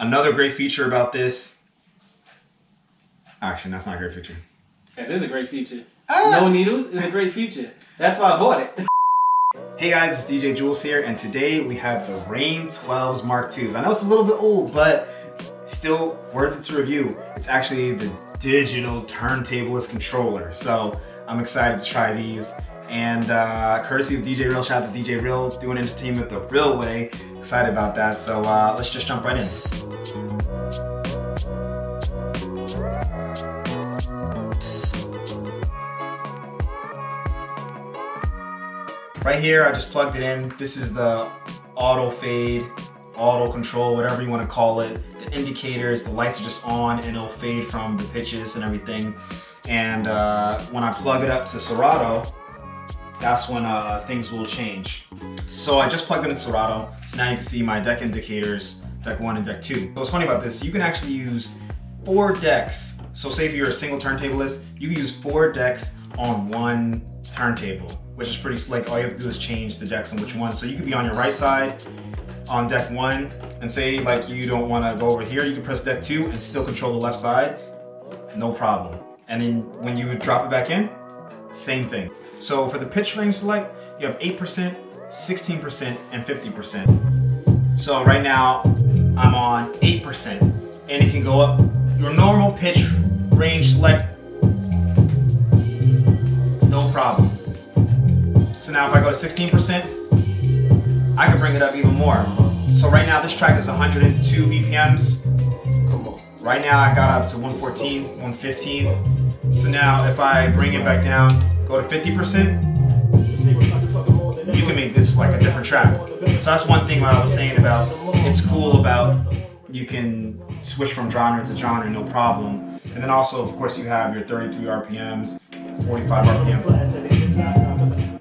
Another great feature about this, actually that's not a great feature. That is a great feature. No needles is a great feature. That's why I bought it. Hey guys, it's DJ Julz here, and today we have the Rane 12s Mark IIs. I know it's a little bit old, but still worth it to review. It's actually the digital turntableless controller, so I'm excited to try these. And courtesy of DJ Real, shout out to DJ Real, doing entertainment the real way. Excited about that, so let's just jump right in. Right here, I just plugged it in. This is the auto fade, auto control, whatever you want to call it. The indicators, the lights are just on and it'll fade from the pitches and everything. And when I plug it up to Serato, that's when things will change. So I just plugged it in Serato, so now you can see my deck indicators, deck 1 and deck 2. So what's funny about this, you can actually use 4 decks. So say if you're a single turntablist, you can use 4 decks on one turntable, which is pretty slick. All you have to do is change the decks on which one. So you could be on your right side on deck 1, and say like you don't want to go over here, you can press deck 2 and still control the left side, no problem. And then when you would drop it back in, same thing. So for the pitch range select, you have 8%, 16%, and 50%. So right now, I'm on 8%, and it can go up. Your normal pitch range select, no problem. So now if I go to 16%, I can bring it up even more. So right now this track is 102 BPMs. Come on. Right now I got up to 114, 115. So now if I bring it back down, go to 50%, you can make this like a different track. So that's one thing I was saying about, it's cool about you can switch from genre to genre, no problem. And then also, of course, you have your 33 RPMs, 45 RPM,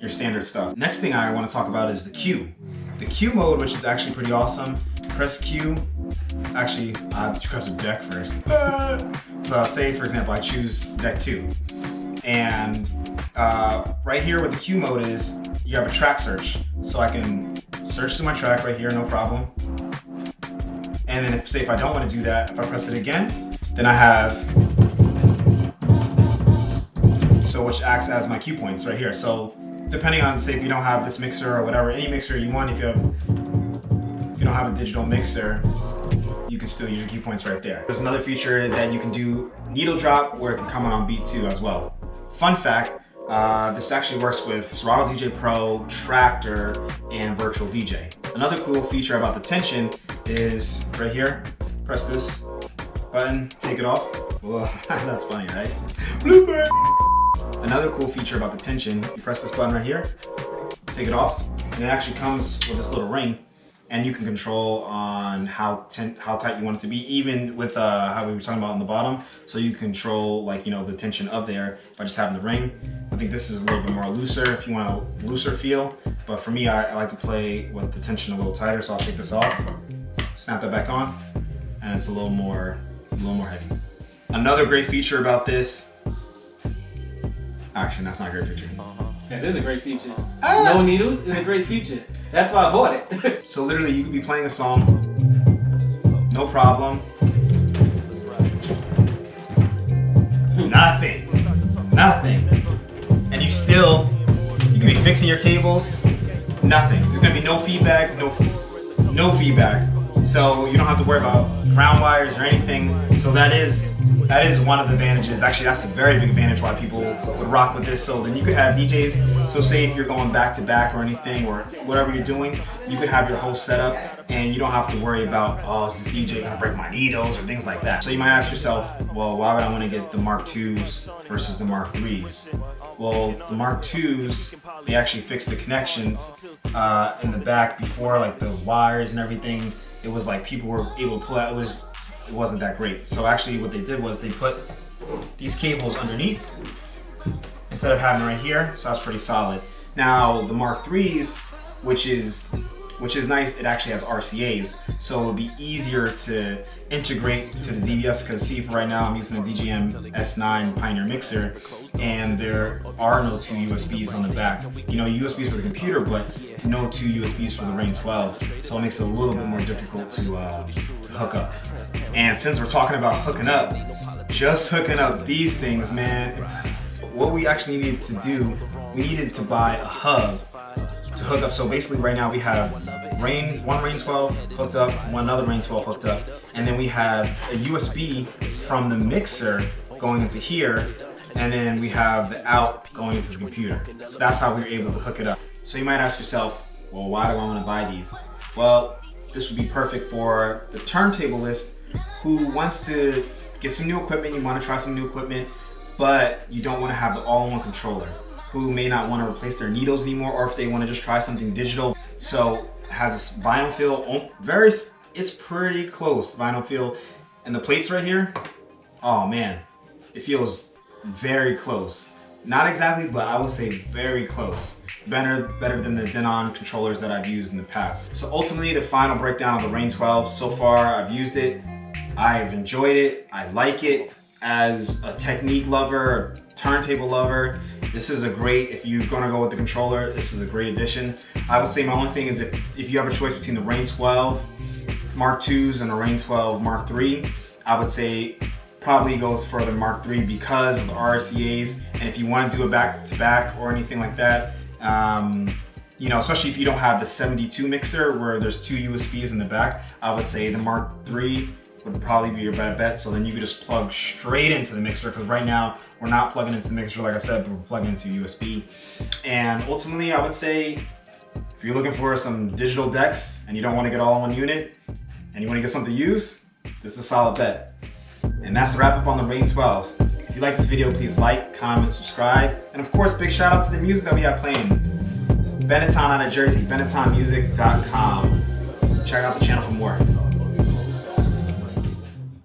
your standard stuff. Next thing I want to talk about is the Q. The Q mode, which is actually pretty awesome. Press Q. Actually, I have to press a deck first. So say, for example, I choose deck 2. And right here where the Q mode is, you have a track search. So I can search through my track right here, no problem. And then if I don't want to do that, if I press it again, then I have, so which acts as my cue points right here. So depending on, say if you don't have this mixer or whatever, any mixer you want, if you don't have a digital mixer, you can still use your cue points right there. There's another feature that you can do needle drop where it can come on beat too as well. Fun fact, this actually works with Serato DJ Pro, Tractor, and Virtual DJ. Another cool feature about the tension is right here. Press this button, take it off. Well, that's funny, right? Blooper! Another cool feature about the tension, you press this button right here, take it off, and it actually comes with this little ring, and you can control on how tight you want it to be, even with how we were talking about on the bottom. So you control, like, you know, the tension of there by just having the ring. I think this is a little bit more looser if you want a looser feel, but for me, I like to play with the tension a little tighter, so I'll take this off, snap that back on, and it's a little more heavy. Another great feature about this, actually that's not a great feature. That is a great feature. No needles is a great feature. That's why I bought it. So literally you could be playing a song, no problem. Nothing. And you could be fixing your cables, nothing. There's gonna be no feedback, no feedback. So you don't have to worry about ground wires or anything. So that is one of the advantages. Actually, that's a very big advantage why people would rock with this. So then you could have DJs, so say if you're going back to back or anything, or whatever you're doing, you could have your whole setup and you don't have to worry about, oh, is this DJ gonna break my needles or things like that. So you might ask yourself, well, why would I want to get the Mark IIs versus the Mark IIIs? Well, the Mark IIs, they actually fixed the connections in the back before, like the wires and everything. It was like people were able to pull out, it wasn't that great. So actually what they did was they put these cables underneath instead of having right here, so that's pretty solid. Now the Mark IIIs, which is which is nice. It actually has RCAs, so it'll be easier to integrate to the DVS, because see, for right now I'm using the DJM S9 Pioneer mixer, and there are no two USBs on the back. You know, USBs for the computer, but no two USBs for the Rane 12, so it makes it a little bit more difficult to hook up. And since we're talking about hooking up, just hooking up these things, man, what we actually needed to do, we needed to buy a hub to hook up. So basically right now we have one Rane 12 hooked up, one other Rane 12 hooked up, and then we have a USB from the mixer going into here, and then we have the out going into the computer. So that's how we were able to hook it up. So you might ask yourself, well, why do I want to buy these? Well, this would be perfect for the turntablist who wants to get some new equipment. You want to try some new equipment, but you don't want to have the all-in-one controller, who may not want to replace their needles anymore, or if they want to just try something digital. So it has this vinyl feel, it's pretty close vinyl feel. And the plates right here, oh man, it feels very close. Not exactly, but I would say very close. Better than the Denon controllers that I've used in the past. So ultimately, the final breakdown of the Rane 12. So far, I've used it. I've enjoyed it. I like it. As a Technic lover, a turntable lover, this is a great, if you're gonna go with the controller, this is a great addition. I would say my only thing is if you have a choice between the Rane 12 Mark IIs and the Rane 12 Mark III, I would say probably go for the Mark III because of the RCAs. And if you want to do a back-to-back or anything like that, you know, especially if you don't have the 72 mixer where there's two USBs in the back, I would say the Mark III would probably be your better bet. So then you could just plug straight into the mixer, because right now we're not plugging into the mixer, like I said, but we're plugging into USB. And ultimately, I would say if you're looking for some digital decks and you don't want to get all in one unit and you want to get something to use, this is a solid bet. And that's the wrap up on the Rane 12s. If you like this video, please like, comment, subscribe. And of course, big shout out to the music that we have playing. Benetton out of Jersey, benettonmusic.com. Check out the channel for more.